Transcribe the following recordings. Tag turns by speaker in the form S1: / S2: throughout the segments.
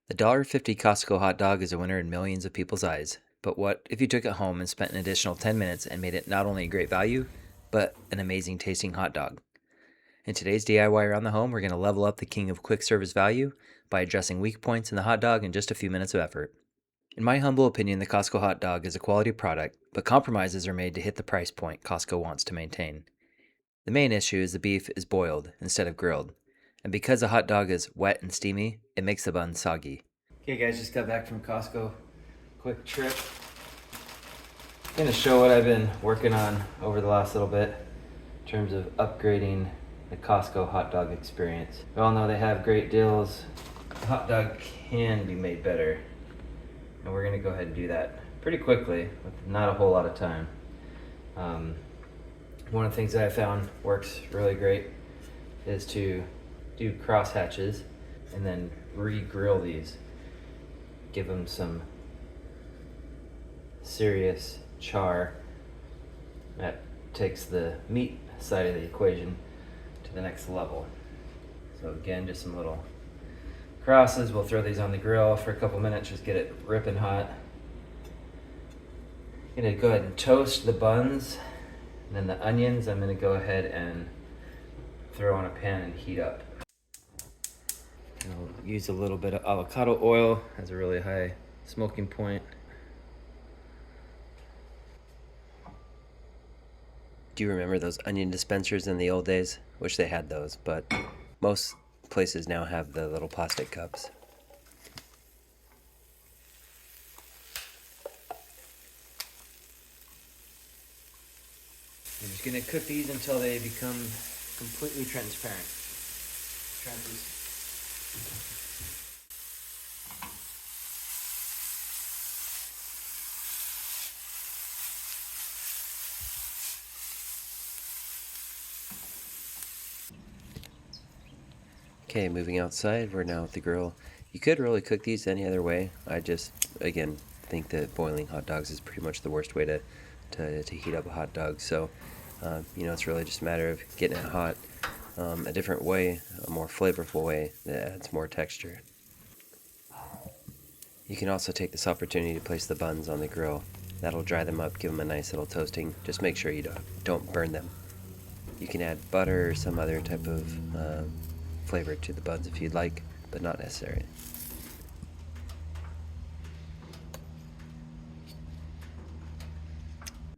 S1: The $1.50 Costco hot dog is a winner in millions of people's eyes. But what if you took it home and spent an additional 10 minutes and made it not only a great value, but an amazing tasting hot dog? In today's DIY Around the Home, we're going to level up the king of quick service value by addressing weak points in the hot dog in just a few minutes of effort. In my humble opinion, the Costco hot dog is a quality product, but compromises are made to hit the price point Costco wants to maintain. The main issue is the beef is boiled instead of grilled, and because the hot dog is wet and steamy, it makes the bun soggy. Okay guys, just got back from Costco. Quick trip. I'm going to show what I've been working on over the last little bit in terms of upgrading the Costco hot dog experience. We all know they have great deals. The hot dog can be made better, and we're going to go ahead and do that pretty quickly with not a whole lot of time. One of the things that I found works really great is to do cross hatches and then re-grill these. Give them some serious char. That takes the meat side of the equation to the next level. So again, just some little crosses. We'll throw these on the grill for a couple minutes, just get it ripping hot. I'm gonna go ahead and toast the buns, and then the onions I'm gonna go ahead and throw on a pan and heat up. I'll use a little bit of avocado oil, has a really high smoking point. Do you remember those onion dispensers in the old days? Wish they had those, but most places now have the little plastic cups. I'm just gonna cook these until they become completely transparent. Okay, moving outside, we're now at the grill. You could really cook these any other way. I just, again, think that boiling hot dogs is pretty much the worst way to heat up a hot dog. So, it's really just a matter of getting it hot a different way, a more flavorful way that adds more texture. You can also take this opportunity to place the buns on the grill. That'll dry them up, give them a nice little toasting. Just make sure you don't burn them. You can add butter or some other type of flavor to the buns if you'd like, but not necessary.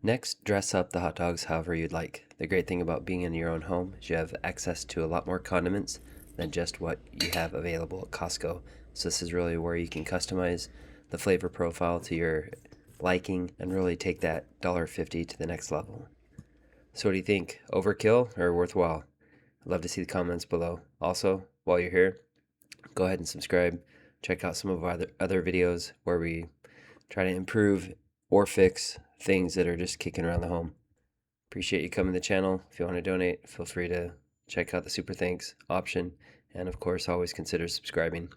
S1: Next, dress up the hot dogs however you'd like. The great thing about being in your own home is you have access to a lot more condiments than just what you have available at Costco. So this is really where you can customize the flavor profile to your liking and really take that $1.50 to the next level. So what do you think? Overkill or worthwhile? I'd love to see the comments below. Also, while you're here, go ahead and subscribe. Check out some of our other videos where we try to improve or fix things that are just kicking around the home. Appreciate you coming to the channel. If you want to donate, feel free to check out the super thanks option. And of course, always consider subscribing.